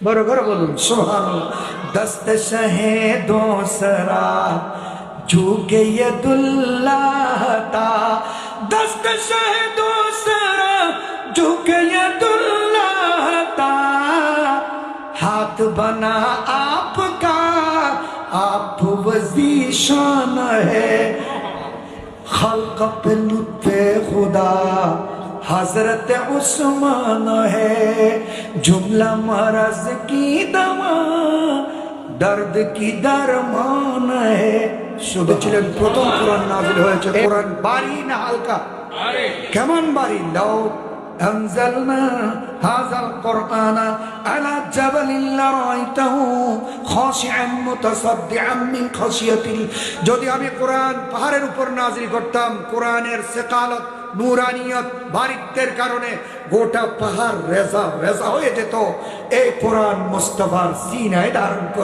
বড় করে বলুন সুবহানাল্লাহ। দস্ত শহীদোं সরা झुके यदुल्लाह ता, दस्त शहदों सरा झुके यदुल्लाह ता, हाथ बना आपका आप वजीशान है, खल्क पे लुत्फे खुदा हजरत उस्मान है, जुमला मरज की दवा दर्द की दरमान है। শুনেছিলেন প্রথম কোরআন নাযিল হয়েছে, কোরআন ভারী না হালকা? কেমন ভারী? লাউ আনজালনা হাযাল কুরআনা আলা জাবালিন লারাইতাহু খাশিআন মুতাসাদ্দিআন মিন খাশিয়াতিল, যদি আমি কোরআন পাহাড়ের উপর নাযিল করতাম, কোরআনের সিকালত নূরানিয়ত ভারিত্বের কারণে গোটা পাহাড় রেজা রেজা হয়ে যেত। এই কোরআন মুস্তাফার সিনায় ধারণ করে